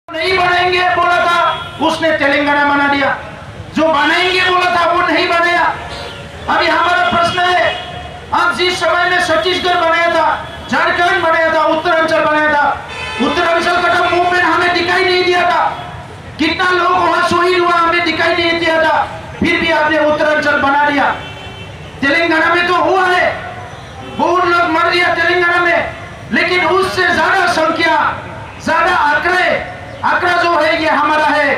नहीं बनाएंगे बोला था, उसने तेलंगाना बना दिया। जो बनाएंगे बोला था वो नहीं बनाया। अभी हमारा प्रश्न है, आप जिस समय में छत्तीसगढ़ बनाया था, झारखंड बनाया था, उत्तरांचल बनाया था, उत्तरांचल का तो मूवमेंट हमें दिखाई नहीं दिया था। कितना लोग वहां शहीद हुआ हमें दिखाई नहीं दिया था, फिर भी आपने उत्तरांचल बना दिया। तेलंगाना में तो हुआ है, बहुत लोग मर गया तेलंगाना में, लेकिन उससे ज्यादा संख्या, ज्यादा आंकड़ा जो है ये हमारा है,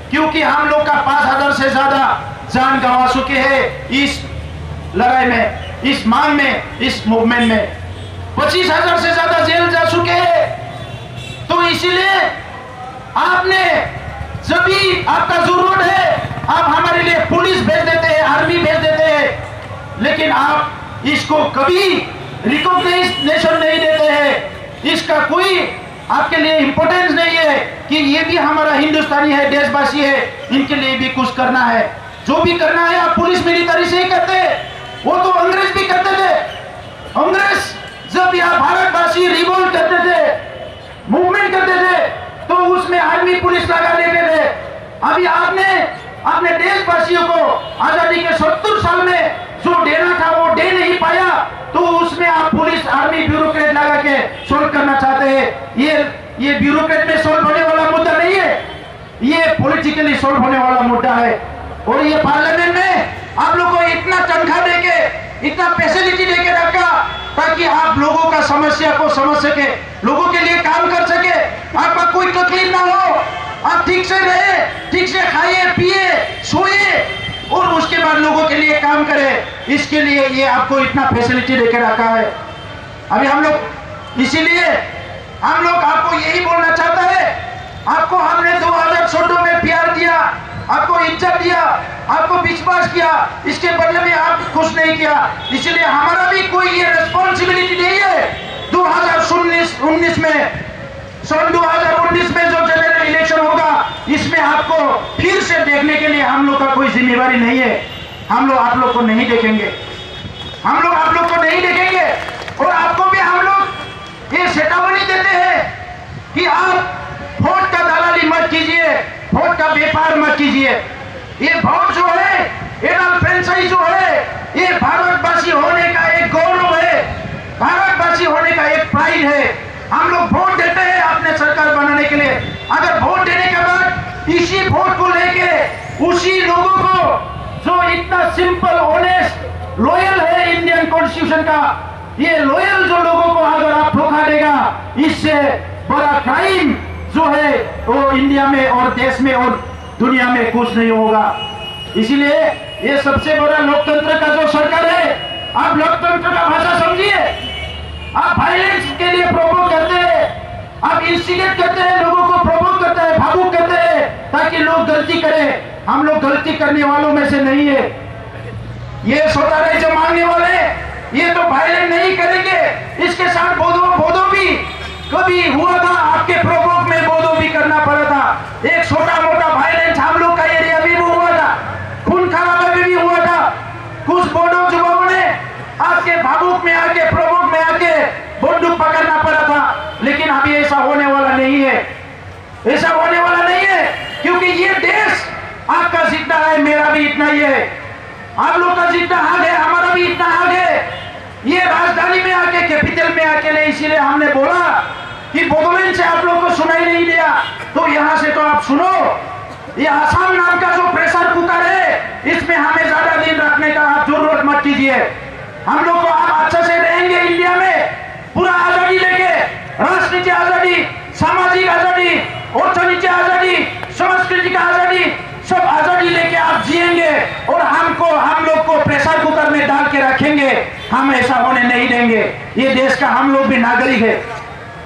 क्योंकि हम लोग का 5000 से ज्यादा जान गंवा चुके हैं इस लड़ाई में, इस मांग में, इस मूवमेंट में। 25,000 से ज्यादा जेल जा चुके हैं। तो इसीलिए आपने जब भी आपका जरूरत है, आप हमारे लिए पुलिस भेज देते हैं, आर्मी भेज देते हैं, लेकिन आप इसको कभी रिकॉग्निशन नहीं देते हैं। इसका कोई आपके लिए इंपॉर्टेंस नहीं है कि ये भी हमारा हिंदुस्तानी है, देशवासी है, इनके लिए भी कुछ करना है। जो भी करना है आप पुलिस मिलिट्री से ही करते हैं, वो तो अंग्रेज भी करते थे। अंग्रेज जब यहाँ भारतवासी रिवोल्ट करते थे, मूवमेंट करते थे, तो उसमें आर्मी पुलिस लगा देते थे। अभी आपने अपने देशवासियों को आजादी के 70 साल में जो देना था वो दे नहीं पाया, तो उसमें आप पुलिस आर्मी ब्यूरोक्रेट लगा के सोल्व करना चाहते हैं। ये ब्यूरोक्रेट में सोल्व होने वाला मुद्दा नहीं है, ये पॉलिटिकली सोल्व होने वाला मुद्दा है। और ये पार्लियामेंट में आप लोग को इतना तनख्वाह देके, इतना फैसिलिटी देके रखा ताकि आप लोगों का समस्या को समझ सके, लोगों के लिए काम कर सके, आपका कोई तकलीफ ना हो, आप ठीक से रहे, ठीक से खाइए, पिए, सोइए और उसके बाद लोगों के लिए काम करें। इसके लिए ये आपको इतना फैसिलिटी देके रखा है। अभी हम लोग इसीलिए हम लोग आपको यही बोलना चाहता है, आपको हमने 2014 में प्यार दिया, आपको इज्जत दिया, आपको विश्वास किया, इसके बदले में आप खुश नहीं किया। इसलिए हमारा भी कोई ये रिस्पॉन्सिबिलिटी नहीं है 2019 में, सन 2019 में जो जनरल इलेक्शन होगा, इसमें आपको फिर से देखने के लिए हम लोग का कोई जिम्मेवारी नहीं है। हम लोग आप लोग को नहीं देखेंगे, हम लोग आप लोग को नहीं देखेंगे। और आपको भी हम लोग ये चेतावनी देते हैं कि आप वोट का दलाली मत कीजिए, वोट का व्यापार मत कीजिए। ये वोट जो है, एडल फ्रेंचाइज जो है, ये भारतवासी होने का एक गौरव है, भारतवासी होने का एक प्राइड है। हम लोग वोट देते हैं अपने सरकार बनाने के लिए। अगर वोट देने के बाद इसी वोट को लेके उसी लोगों को जो इतना सिंपल, ऑनेस्ट, लॉयल है इंडियन कॉन्स्टिट्यूशन का, ये लॉयल जो लोगों को अगर आप धोखा देगा, इससे बड़ा क्राइम जो है वो इंडिया में और देश में और दुनिया में कुछ नहीं होगा। इसीलिए ये सबसे बड़ा लोकतंत्र का जो सरकार है, आप लोकतंत्र का भाषा समझिए। आप वायलेंस के लिए प्रोवोक करते हैं, आप इंस्टिगेट करते हैं, लोगों को प्रोवोक करते हैं, भावुक करते हैं ताकि लोग गलती करें। हम लोग गलती करने वालों में से नहीं है। ये स्वतंत्रता जो मांगने वाले ये तो वायलेंस नहीं करेंगे। इसके साथ बोधो भी कभी हुआ था, आपके प्रोवोक में बोधो भी करना पड़ा था। एक छोटा मोटा वायलेंस हम लोग का एरिया भी हुआ था, खून खराबा भी हुआ था। कुछ बोडो युवाओं ने आपके भावुक में आके, प्रोवोक में आके बंदूक पकड़ना पड़ा था, लेकिन अभी ऐसा होने वाला नहीं है, ऐसा होने वाला नहीं है, क्योंकि ये देश आपका जितना है, मेरा भी इतना ही है। आप लोग का जितना हक है, हमारा भी इतना हक है। ये राजधानी में आके, कैपिटल में आके नहीं, इसीलिए हमने बोला कि बोडोलैंड से आप लोग को सुनाई नहीं दिया, तो यहाँ से तो आप सुनो। ये आसाम नाम का जो प्रेशर कुकर है, इसमें हमें ज्यादा दिन रखने का आप जरूरत मत कीजिए। हम लोग को आप अच्छे से रहेंगे इंडिया में, पूरा आजादी लेके, राजनीतिक आजादी, सामाजिक आजादी, अर्थनीतिक आजादी, संस्कृति का आजादी, सब आजादी लेके आप जिएंगे। और हम लोग को प्रेशर कुकर में डाल के रखेंगे, हम ऐसा होने नहीं देंगे। ये देश का हम लोग भी नागरिक है,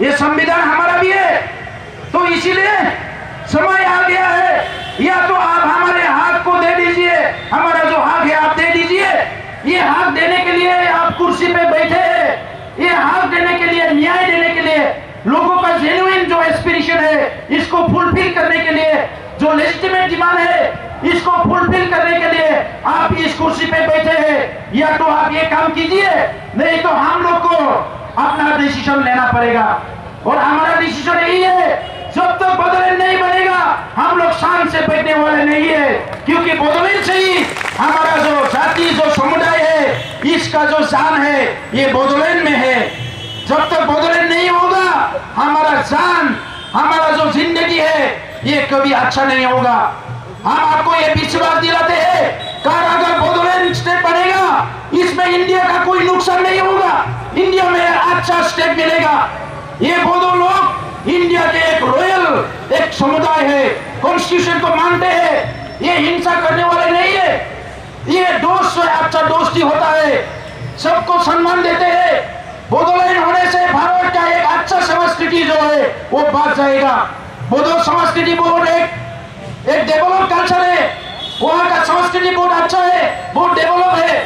ये संविधान हमारा भी है। तो इसीलिए समय आ गया है, या तो आप हमारे हक को दे दीजिए, हमारा जो हक है आप दे दीजिए, ये हक देने के लिए आप कुर्सी पे बैठे हैं, ये हक देने के लिए, न्याय देने के लिए, लोगों का जेन्युइन जो एस्पिरेशन है इसको फुलफिल करने के लिए, जो लेजिटिमेट डिमांड है इसको फुलफिल करने के लिए आप इस कुर्सी पे बैठे हैं। या तो आप ये काम कीजिए, नहीं तो हम लोग को अपना डिसीजन लेना पड़ेगा। और हमारा डिसीजन यही है, जब तक बोडोलैंड नहीं बनेगा हम लोग शान से बैठने वाले नहीं है, क्योंकि बोडोलैंड से ही हमारा जो जाति, जो समुदाय है, इसका जो जान है ये बोडोलैंड में है। जब तक बोडोलैंड नहीं होगा हमारा जान, हमारा जो जिंदगी है ये कभी अच्छा नहीं होगा। हम आपको ये विश्वास दिलाते हैं कि अगर बोडोलैंड स्टेट बनेगा इसमें इंडिया का कोई नुकसान नहीं होगा, इंडिया में अच्छा स्टेट मिलेगा। ये बोडो लोग इंडिया के एक रॉयल एक समुदाय है, कॉन्स्टिट्यूशन को मानते हैं, ये हिंसा करने वाले नहीं है, ये दोस्त से अच्छा दोस्ती होता है, सबको सम्मान देते हैं। बोडोलैंड होने से भारत का एक अच्छा संस्कृति जो है वो बढ़ जाएगा। बोडो संस्कृति बोर्ड एक डेवलप कल्चर है, वहाँ का संस्कृति बहुत अच्छा है, बहुत डेवलप है।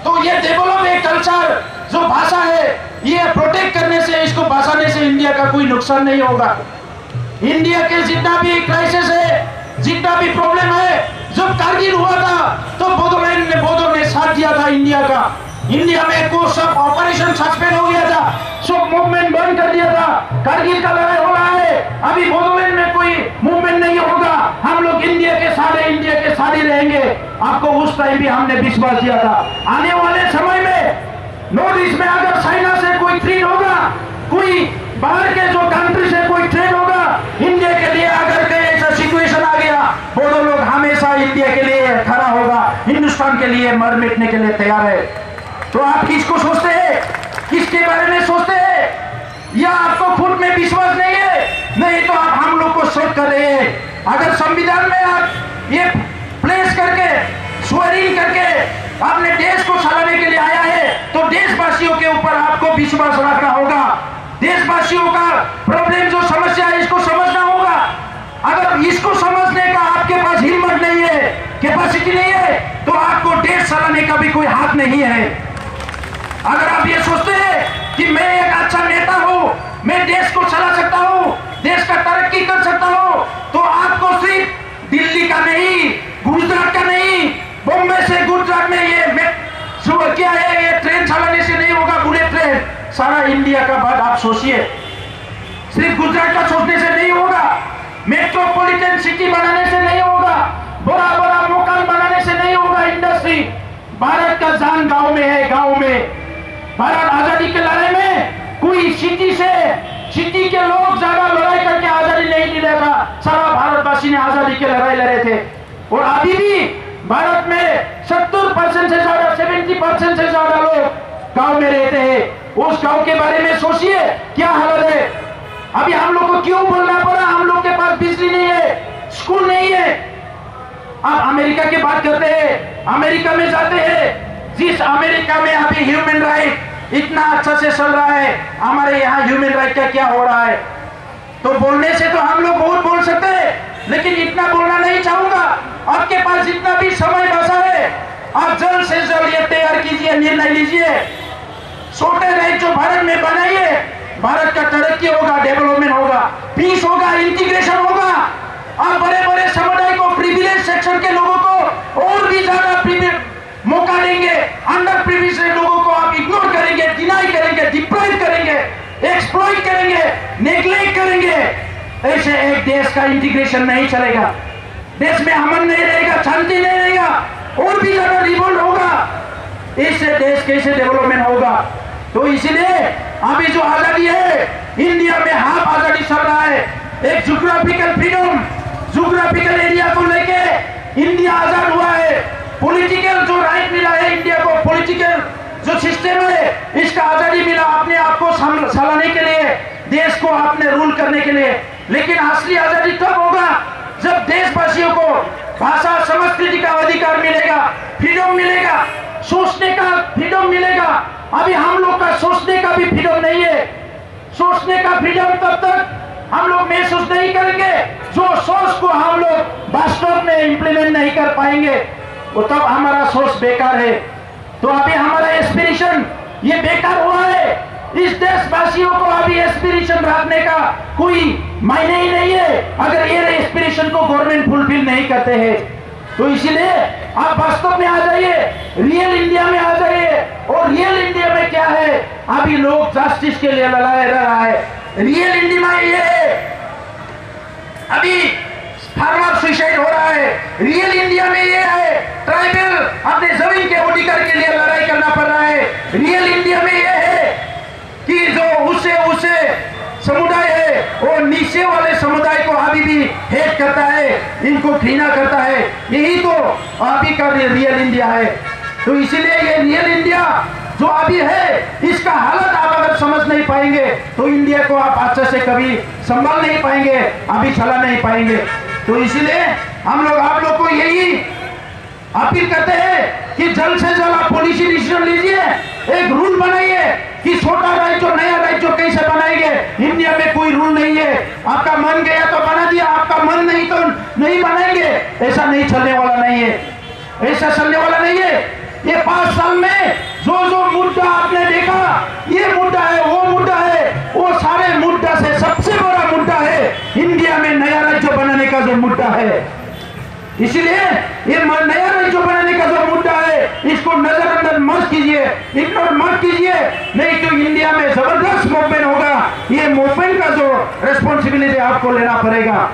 तो ये डेवलप एक कल्चर जो भाषा है ये प्रोटेक्ट करने से, इसको बचाने से इंडिया का कोई नुकसान नहीं होगा। इंडिया के जितना भी क्राइसिस है, जितना भी प्रॉब्लम है, जब कारगिल हुआ था तो बोडो ने साथ दिया था इंडिया का। इंडिया में को सब ऑपरेशन सस्पेंड हो गया था, सब मूवमेंट बंद कर दिया था। कारगिल का लड़ाई हो रहा है, अभी बोडोलैंड में कोई मूवमेंट नहीं होगा, हम लोग इंडिया के साथ ही रहेंगे। आपको उस टाइम भी हमने विश्वास दिया था। आने वाले समय में नॉर्थ ईस्ट में अगर चाइना से कोई थ्रेट होगा, कोई बाहर के जो कंट्री से कोई थ्रेट होगा, इंडिया के लिए अगर कहीं ऐसा सिचुएशन आ गया, बोडो लोग हमेशा इंडिया के लिए खड़ा होगा, हिंदुस्तान के लिए मर मिटने के लिए तैयार है। तो आप किसको सोचते हैं, किसके बारे में सोचते हैं, या आपको खुद में विश्वास नहीं है? नहीं तो आप हम लोग को शोध कर रहे हैं। अगर संविधान में आप ये प्लेस करके, स्वेरिंग करके आपने देश को चलाने के लिए आया है, तो देशवासियों के ऊपर आपको विश्वास रखना होगा। देशवासियों का प्रॉब्लम जो समस्या है इसको समझना होगा। अगर इसको समझने का आपके पास हिम्मत नहीं है, कैपेसिटी नहीं है, तो आपको देश चलाने का भी कोई हाथ नहीं है। अगर आप ये सोचते हैं कि मैं एक अच्छा नेता हूं, मैं देश को चला सकता हूं, देश का तरक्की कर सकता हूं, तो आपको सिर्फ दिल्ली का नहीं, गुजरात का नहीं, बॉम्बे से गुजरात में ये क्या है, ये ट्रेन चलाने से नहीं होगा, बुलेट ट्रेन। सारा इंडिया का बात आप सोचिए, सिर्फ गुजरात का सोचने से नहीं होगा, मेट्रोपॉलिटन सिटी बनाने से नहीं होगा, बड़ा बड़ा मकान बनाने से नहीं होगा, इंडस्ट्री। भारत का जान गांव में है, गांव में। भारत आजादी के लड़ाई में कोई सिटी के लोग ज्यादा लड़ाई करके आजादी नहीं दिला था, सारा भारतवासी ने आजादी की लड़ाई लड़े थे। और अभी भी भारत में 70% से ज्यादा, 70% से ज्यादा लोग गांव में रहते हैं। उस गांव के बारे में सोचिए क्या हालत है। अभी हम लोग को क्यों बोलना पड़ा, हम लोग के पास बिजली नहीं है, स्कूल नहीं है। आप अमेरिका की बात करते हैं, अमेरिका में जाते हैं, जिस अमेरिका में अभी ह्यूमन राइट इतना अच्छा से चल रहा है, हमारे यहाँ ह्यूमन राइट का क्या हो रहा है? तो बोलने से तो हम लोग बहुत बोल सकते हैं, लेकिन इतना बोलना नहीं चाहूंगा। आपके पास जितना भी समय बचा है, आप जल्द से जल्द ये तैयार कीजिए, निर्णय लीजिए, छोटे राइट जो भारत में बनाइए। भारत का तरक्की होगा, डेवलपमेंट होगा, पीस होगा, इंटीग्रेशन होगा। आप बड़े बड़े समुदाय को, प्रिविलेज सेक्शन के लोगों को और भी ज्यादा मौका देंगे, अंडर प्रिविलेज लोगों को आप इग्नोर करेंगे, डिनाई करेंगे, डिप्राइव करेंगे, एक्सप्लॉइट करेंगे, नेग्लेक्ट करेंगे। ऐसे एक देश का इंटीग्रेशन नहीं चलेगा, देश में अमन नहीं रहेगा, शांति नहीं रहेगा, और भी ज्यादा रिवोल्ट होगा। इससे देश कैसे डेवलपमेंट होगा? तो इसलिए अभी जो आजादी है, इंडिया में हाफ आजादी चल रहा है। एक ज्योग्राफिकल फ्रीडम, ज्योग्राफिकल एरिया को लेके इंडिया आजाद हुआ है। पॉलिटिकल जो राइट मिला है इंडिया को, पॉलिटिकल जो सिस्टम है, इसका आजादी मिला अपने आप को चलाने के लिए, देश को अपने रूल करने के लिए। लेकिन असली आजादी तब होगा जब देशवासियों को भाषा, संस्कृति का अधिकार मिलेगा, फ्रीडम मिलेगा, सोचने का फ्रीडम मिलेगा। अभी हम लोग का सोचने का भी फ्रीडम नहीं है। सोचने का फ्रीडम तब तक हम लोग महसूस नहीं करेंगे जो सोच को हम लोग वास्तव में इंप्लीमेंट नहीं कर पाएंगे, वो तब हमारा सोच बेकार है। तो अभी हमारा एस्पिरेशन ये बेकार हुआ है। इस देशवासियों को अभी एस्पिरेशन रखने का कोई मायने ही नहीं है अगर ये एस्पिरेशन को गवर्नमेंट फुलफिल नहीं करते हैं। तो इसीलिए आप वास्तव में आ जाइए, रियल इंडिया में आ जाइए। और रियल इंडिया में क्या है, अभी लोग जस्टिस के लिए लड़ा रहा है। रियल इंडिया में ये है, अभी फार्मर सुसाइड हो रहा है। रियल इंडिया में ये है, ट्राइबल अपने जमीन के अधिकार के लिए लड़ाई करना पड़ रहा है। रियल इंडिया में ये है कि जो उसे समुदाय है वो नीचे वाले समुदाय को अभी भी हेट करता है, इनको घृणा करता है। यही तो अभी का रियल इंडिया है। तो इसीलिए ये रियल इंडिया जो अभी है, इसका हालत आप अगर समझ नहीं पाएंगे तो इंडिया को आप अच्छे से कभी संभाल नहीं पाएंगे, अभी चला नहीं पाएंगे। तो इसीलिए हम लोग आप लोग को यही अपील करते हैं कि जल्द से जल्द आप पॉलिसी डिसीजन लीजिए, एक रूल बनाइए कि छोटा राज्य नया राज्य कैसे बनाएंगे। इंडिया में कोई रूल नहीं है, आपका मन गया तो बना दिया, आपका मन नहीं तो नहीं बनाएंगे। ऐसा नहीं चलने वाला नहीं है, ऐसा चलने वाला नहीं है। ये 5 साल में जो मुद्दा आपने देखा, ये मुद्दा है, वो मुद्दा है, वो सारे मुद्दा से सबसे बड़ा मुद्दा है इंडिया में नया राज्य बनाने का जो मुद्दा है। इसलिए ये नया राज्य बनाने का जो मुद्दा है, इसको नजरअंदाज मत कीजिए, इग्नोर मत कीजिए, नहीं तो इंडिया में जबरदस्त मूवमेंट होगा। ये मूवमेंट का जो रेस्पॉन्सिबिलिटी आपको लेना पड़ेगा।